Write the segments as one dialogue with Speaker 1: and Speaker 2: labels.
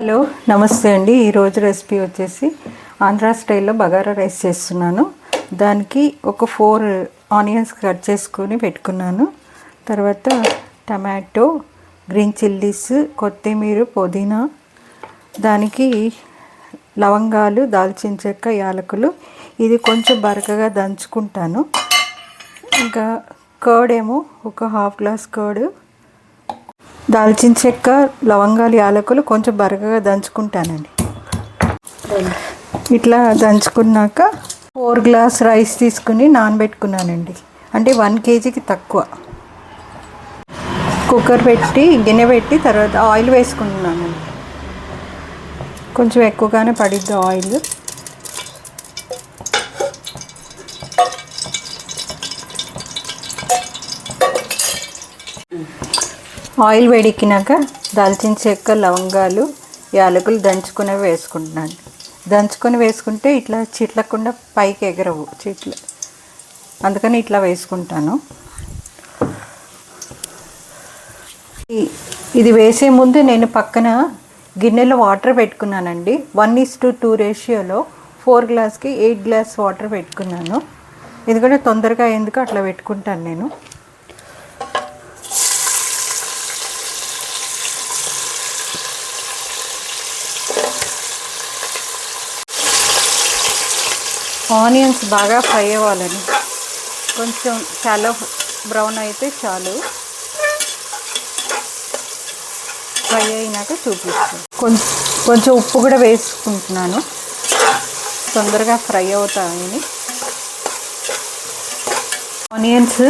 Speaker 1: Hello నమస్తే అండి. ఈరోజు రెసిపీ వచ్చేసి ఆంధ్రా స్టైల్లో బగారా రైస్ చేస్తున్నాను. దానికి ఒక 4 ఆనియన్స్ కట్ చేసుకొని పెట్టుకున్నాను. తర్వాత టమాటో, గ్రీన్ చిల్లీస్, కొత్తిమీర, పుదీనా, దానికి లవంగాలు, దాల్చిన చెక్క, యాలకులు. ఇది కొంచెం బరకగా దంచుకుంటాను. ఇంకా కర్డ్ ఏమో ఒక హాఫ్ గ్లాస్ కర్డ్, దాల్చిన చెక్క, లవంగాలు, యాలకులు కొంచెం బరకగా దంచుకుంటానండి. ఇట్లా దంచుకున్నాక 4 గ్లాస్ రైస్ తీసుకుని నానబెట్టుకున్నానండి. అంటే 1 kgకి తక్కువ. కుక్కర్ పెట్టి గిన్నె పెట్టి తర్వాత ఆయిల్ వేసుకుంటున్నానండి. కొంచెం ఎక్కువగానే పడిద్ది ఆయిల్. ఆయిల్ వేడెక్కినాక దాల్చిన చెక్క, లవంగాలు, యాలకులు దంచుకునేవి వేసుకుంటున్నాను. దంచుకొని వేసుకుంటే ఇట్లా చిట్లకుండా పైకి ఎగరవు చిట్లు, అందుకని ఇట్లా వేసుకుంటాను. ఇది వేసే ముందు నేను పక్కన గిన్నెలో వాటర్ పెట్టుకున్నానండి. 1:2 రేషియోలో 4 గ్లాస్కి 8 గ్లాస్ వాటర్ పెట్టుకున్నాను. ఎందుకంటే తొందరగా ఎందుకు అట్లా పెట్టుకుంటాను నేను. ఆనియన్స్ బాగా ఫ్రై అవ్వాలని, కొంచెం షాలో బ్రౌన్ అయితే చాలు. ఫ్రై అయినాక చూపిస్తాను. కొంచెం ఉప్పు కూడా వేసుకుంటున్నాను, తొందరగా ఫ్రై అవుతాయని. ఆనియన్స్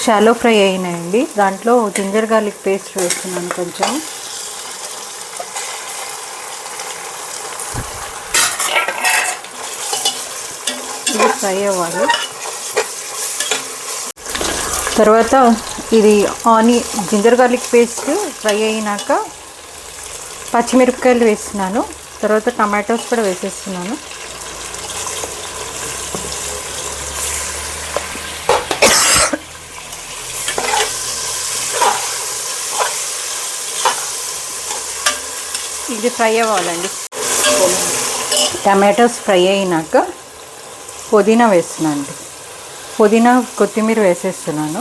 Speaker 1: షాలో ఫ్రై అయినాయండి. దాంట్లో జింజర్ గార్లిక్ పేస్ట్ వేస్తున్నాను కొంచెం. ఇది ఫ్రై అవ్వాలి. తర్వాత ఇది జింజర్ గార్లిక్ పేస్ట్ ఫ్రై అయినాక పచ్చిమిరపకాయలు వేస్తున్నాను. తర్వాత టమాటోస్ కూడా వేసేస్తున్నాను. ఇది ఫ్రై అవ్వాలండి. టమాటోస్ ఫ్రై అయినాక పుదీనా వేస్తున్నాను. పుదీనా, కొత్తిమీర వేసేస్తున్నాను.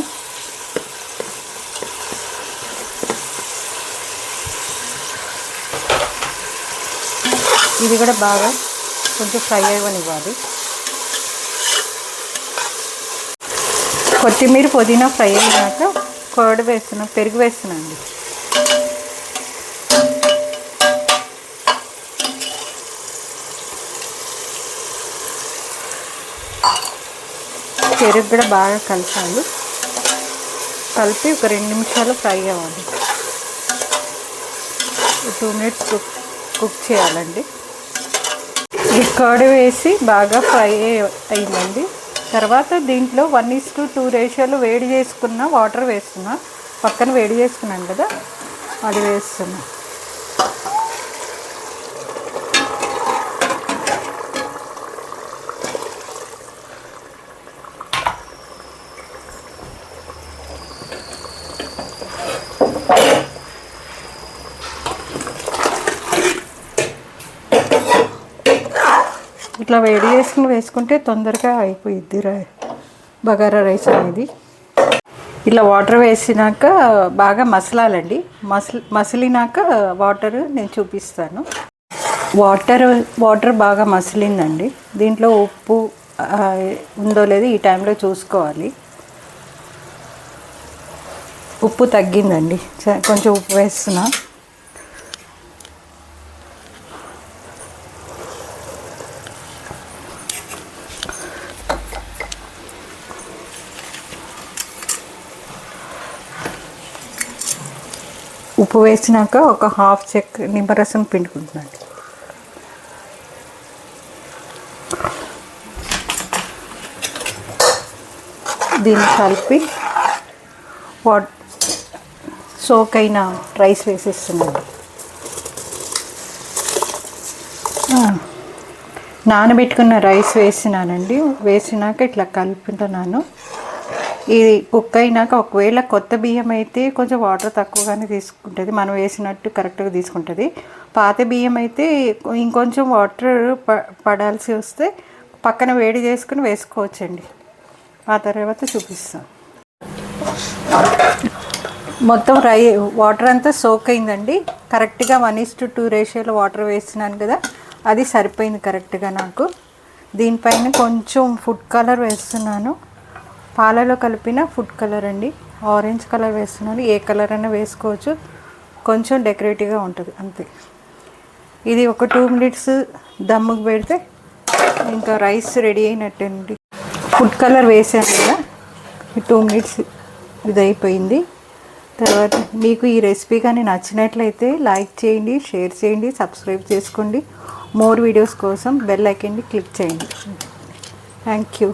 Speaker 1: ఇది కూడా బాగా కొంచెం ఫ్రై అవ్వనివ్వాలి. కొత్తిమీర, పుదీనా ఫ్రై అయినాక కర్డ్ వేస్తున్నాను, పెరుగు వేస్తున్నాను. పెరుగు కూడా బాగా కలిపాలి. కలిపి ఒక 2 నిమిషాలు ఫ్రై అవ్వాలి. 2 మినిట్స్ కుక్ చేయాలండి. ఈ కర్డ్ వేసి బాగా ఫ్రై అయిందండి. తర్వాత దీంట్లో 1:2 రేషియోలో వేడి చేసుకున్న వాటర్ వేస్తున్నా. పక్కన వేడి చేసుకున్నాను కదా, అది వేస్తున్నా. ఇట్లా వేడి చేసుకుని వేసుకుంటే తొందరగా అయిపోయిద్ది బగారా రైస్ అనేది. ఇట్లా వాటర్ వేసినాక బాగా మసలాలండి. మసిలినాక వాటర్ నేను చూపిస్తాను. వాటర్ బాగా మసిలిందండి. దీంట్లో ఉప్పు ఉందో లేదో ఈ టైంలో చూసుకోవాలి. ఉప్పు తగ్గిందండి, కొంచెం ఉప్పు వేస్తున్నా. ఉప్పు వేసినాక ఒక హాఫ్ చెక్క నిమ్మరసం పిండుకుంటున్నాను. దీన్ని కలిపి సోక్ అయిన రైస్ వేసేస్తున్నాను. నానబెట్టుకున్న రైస్ వేసినానండి. వేసినాక ఇట్లా కలుపుతున్నాను. ఇది కుక్ అయినాక ఒకవేళ కొత్త బియ్యం అయితే కొంచెం వాటర్ తక్కువగానే తీసుకుంటుంది, మనం వేసినట్టు కరెక్ట్గా తీసుకుంటుంది. పాత బియ్యం అయితే ఇంకొంచెం వాటర్ పడాల్సి వస్తే పక్కన వేడి చేసుకుని వేసుకోవచ్చండి. ఆ తర్వాత చూపిస్తాను. మొత్తం వాటర్ అంతా సోక్ అయిందండి. కరెక్ట్గా 1:2 రేషియోలో వాటర్ వేస్తున్నాను కదా, అది సరిపోయింది కరెక్ట్గా నాకు. దీనిపైన కొంచెం ఫుడ్ కలర్ వేస్తున్నాను, పాలలో కలిపిన ఫుడ్ కలర్ అండి. ఆరెంజ్ కలర్ వేస్తున్నాను, ఏ కలర్ అయినా వేసుకోవచ్చు, కొంచెం డెకరేటివ్గా ఉంటుంది అంతే. ఇది ఒక 2 మినిట్స్ దమ్ముకు పెడితే ఇంకా రైస్ రెడీ అయినట్టండి. ఫుడ్ కలర్ వేసాను కదా, 2 మినిట్స్ ఇది అయిపోయింది. తర్వాత మీకు ఈ రెసిపీ కానీ నచ్చినట్లయితే లైక్ చేయండి, షేర్ చేయండి, సబ్స్క్రైబ్ చేసుకోండి. మోర్ వీడియోస్ కోసం బెల్ ఐకాన్ని క్లిక్ చేయండి. Thank you.